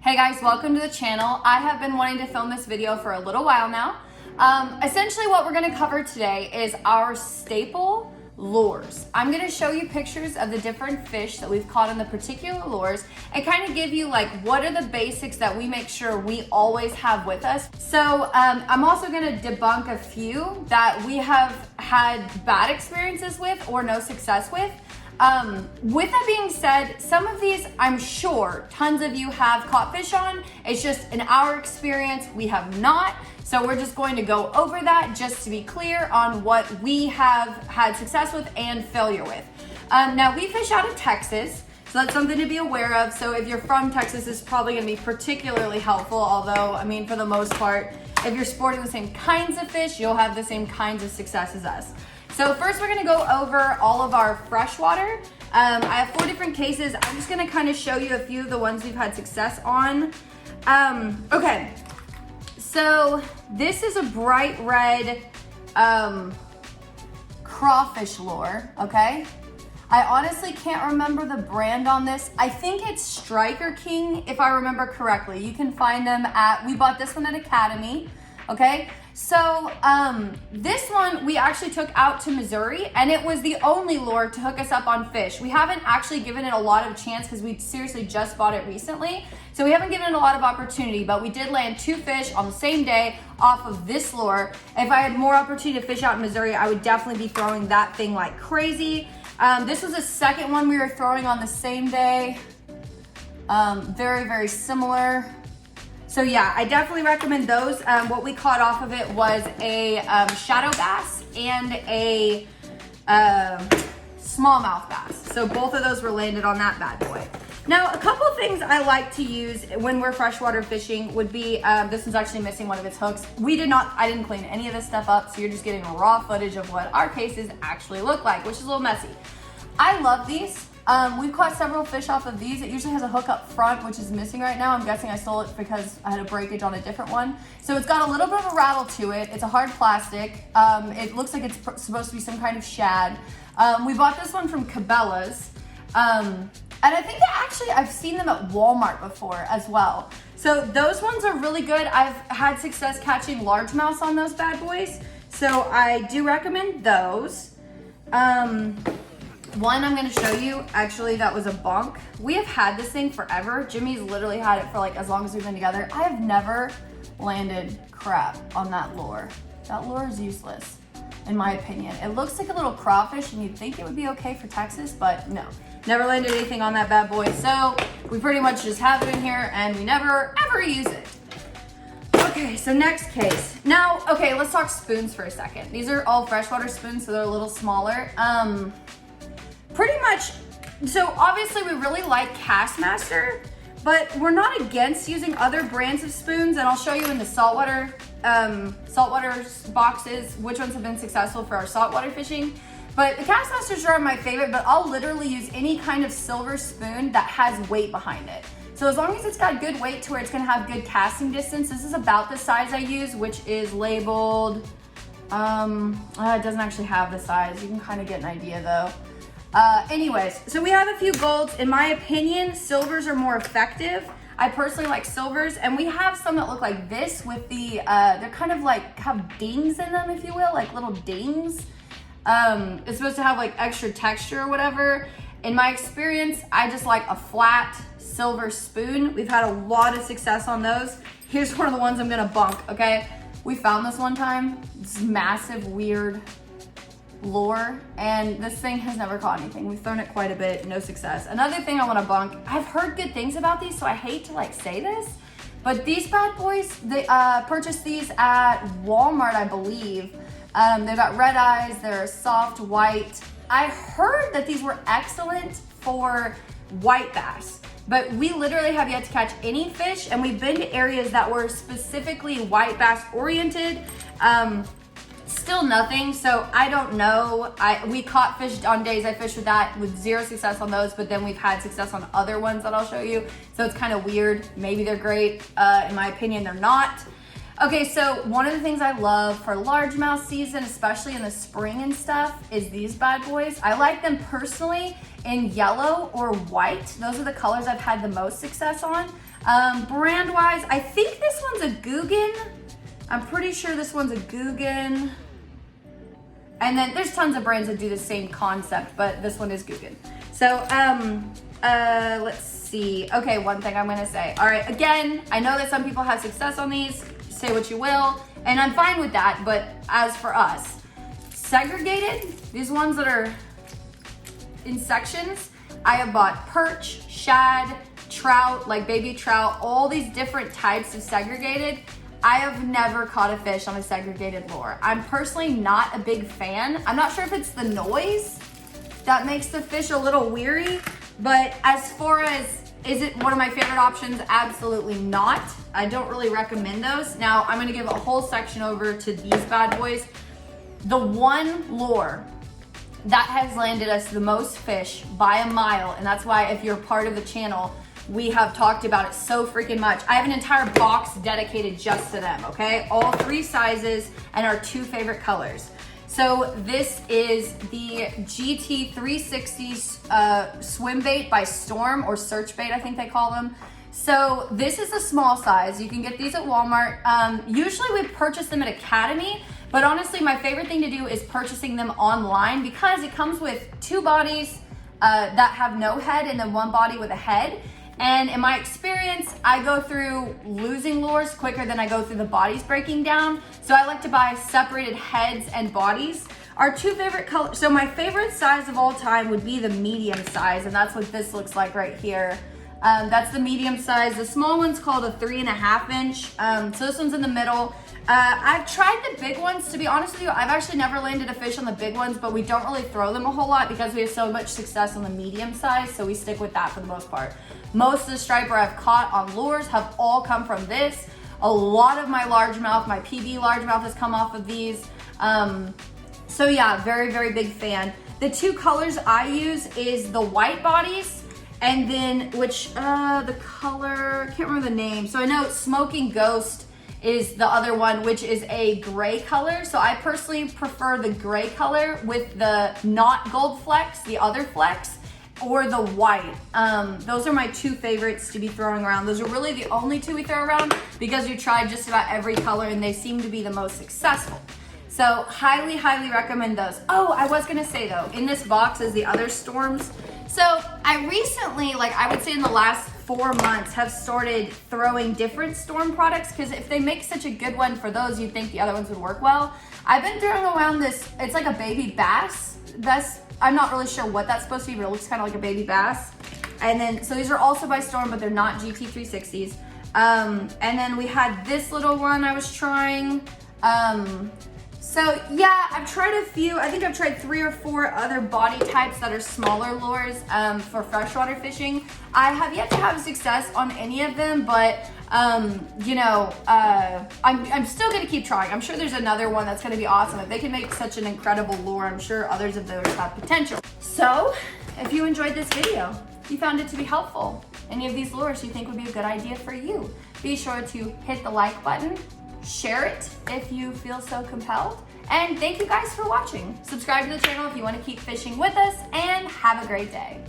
Hey guys, welcome to the channel. I have been wanting to film this video for a little while now. Essentially what we're gonna cover today is our staple lures. I'm gonna show you pictures of the different fish that we've caught in the particular lures and kind of give you like what are the basics that we make sure we always have with us. So I'm also gonna debunk a few that we have had bad experiences with or no success with. With that being said, some of these I'm sure tons of you have caught fish on. It's just in our experience, we have not. So we're just going to go over that just to be clear on what we have had success with and failure with. Now we fish out of Texas, so that's something to be aware of. So if you're from Texas, this is probably gonna be particularly helpful. Although, I mean, for the most part, if you're sporting the same kinds of fish, you'll have the same kinds of success as us. So first we're gonna go over all of our freshwater. I have 4 different cases. I'm just gonna kind of show you a few of the ones we've had success on. Okay, so this is a bright red crawfish lure, okay? I honestly can't remember the brand on this. I think it's Striker King, if I remember correctly. You can find them we bought this one at Academy, okay? So this one we actually took out to Missouri, and it was the only lure to hook us up on fish. We haven't actually given it a lot of chance because we seriously just bought it recently. So we haven't given it a lot of opportunity, but we did land 2 fish on the same day off of this lure. If I had more opportunity to fish out in Missouri, I would definitely be throwing that thing like crazy. This was the second one we were throwing on the same day. Very, very similar. So yeah, I definitely recommend those. What we caught off of it was a shadow bass and a smallmouth bass. So both of those were landed on that bad boy. Now, a couple of things I like to use when we're freshwater fishing would be, this one's actually missing one of its hooks. I didn't clean any of this stuff up, so you're just getting raw footage of what our cases actually look like, which is a little messy. I love these. We've caught several fish off of these. It usually has a hook up front, which is missing right now. I'm guessing I stole it because I had a breakage on a different one. So it's got a little bit of a rattle to it. It's a hard plastic. It looks like it's supposed to be some kind of shad. We bought this one from Cabela's. And I think that I've seen them at Walmart before as well. So those ones are really good. I've had success catching largemouths on those bad boys. So I do recommend those. One I'm gonna show you, actually, that was a bunk. We have had this thing forever. Jimmy's literally had it for like as long as we've been together. I have never landed crap on that lure. That lure is useless, in my opinion. It looks like a little crawfish and you'd think it would be okay for Texas, but no. Never landed anything on that bad boy. So we pretty much just have it in here and we never, ever use it. Okay, so next case. Now, okay, let's talk spoons for a second. These are all freshwater spoons, so they're a little smaller. Pretty much, so obviously we really like Castmaster, but we're not against using other brands of spoons, and I'll show you in the saltwater boxes which ones have been successful for our saltwater fishing. But the Castmasters are my favorite, but I'll literally use any kind of silver spoon that has weight behind it. So as long as it's got good weight to where it's gonna have good casting distance, this is about the size I use, which is labeled, it doesn't actually have the size. You can kind of get an idea though. Anyways, so we have a few golds. In my opinion, silvers are more effective. I personally like silvers, and we have some that look like this with the, they're kind of like, have dings in them, if you will, like little dings. It's supposed to have like extra texture or whatever. In my experience, I just like a flat silver spoon. We've had a lot of success on those. Here's one of the ones I'm gonna bunk, okay? We found this one time, this massive, weird lure, and this thing has never caught anything. We've thrown it quite a bit, no success. Another thing I want to bunk, I've heard good things about these, so I hate to like say this, but these bad boys, they purchased these at Walmart, I believe. They've got red eyes, they're soft white. I heard that these were excellent for white bass, but we literally have yet to catch any fish, and we've been to areas that were specifically white bass oriented. Still nothing, so I don't know. We caught fish on days I fished with that with 0 success on those, but then we've had success on other ones that I'll show you. So it's kind of weird. Maybe they're great. In my opinion, they're not. Okay, so one of the things I love for largemouth season, especially in the spring and stuff, is these bad boys. I like them personally in yellow or white. Those are the colors I've had the most success on. Brand wise, I think this one's a Guggen. I'm pretty sure this one's a Guggen. And then there's tons of brands that do the same concept, but this one is Guggen. So, let's see. Okay, one thing I'm gonna say. All right, again, I know that some people have success on these. Say what you will, and I'm fine with that, but as for us, segregated, these ones that are in sections, I have bought perch, shad, trout, like baby trout, all these different types of segregated. I have never caught a fish on a segregated lure. I'm personally not a big fan. I'm not sure if it's the noise that makes the fish a little weary, but as far as, is it one of my favorite options? Absolutely not. I don't really recommend those. Now, I'm gonna give a whole section over to these bad boys. The one lure that has landed us the most fish by a mile, and that's why if you're part of the channel, we have talked about it so freaking much. I have an entire box dedicated just to them, okay? All 3 sizes and our 2 favorite colors. So this is the GT 360 swim bait by Storm, or search bait, I think they call them. So this is a small size. You can get these at Walmart. Usually we purchase them at Academy, but honestly, my favorite thing to do is purchasing them online because it comes with 2 bodies that have no head and then 1 body with a head. And in my experience, I go through losing lures quicker than I go through the bodies breaking down. So I like to buy separated heads and bodies. Our 2 favorite colors, so my favorite size of all time would be the medium size, and that's what this looks like right here. That's the medium size. The small one's called a 3.5 inch. So this one's in the middle. I've tried the big ones. To be honest with you, I've actually never landed a fish on the big ones, but we don't really throw them a whole lot because we have so much success on the medium size, so we stick with that for the most part. Most of the striper I've caught on lures have all come from this. A lot of my largemouth, my PB largemouth has come off of these. So yeah, very, very big fan. The 2 colors I use is the white bodies, and then the color, I can't remember the name. So I know Smoking Ghost is the other one, which is a gray color. So I personally prefer the gray color with the not gold flecks, the other flecks, or the white. Those are my 2 favorites to be throwing around. Those are really the only 2 we throw around because we've tried just about every color and they seem to be the most successful. So highly, highly recommend those. Oh, I was gonna say though, in this box is the other Storms. So I recently, like I would say in the last 4 months, have started throwing different Storm products because if they make such a good one for those, you'd think the other ones would work well. I've been throwing around this, it's like a baby bass. I'm not really sure what that's supposed to be, but it looks kind of like a baby bass. And then, so these are also by Storm, but they're not GT 360s. And then we had this little one I was trying. So yeah, I've tried a few. I think I've tried 3 or 4 other body types that are smaller lures for freshwater fishing. I have yet to have success on any of them, but you know, I'm still gonna keep trying. I'm sure there's another one that's gonna be awesome. If they can make such an incredible lure, I'm sure others of those have potential. So if you enjoyed this video, you found it to be helpful, any of these lures you think would be a good idea for you, be sure to hit the like button, share it if you feel so compelled, and thank you guys for watching. Subscribe to the channel if you want to keep fishing with us, and have a great day.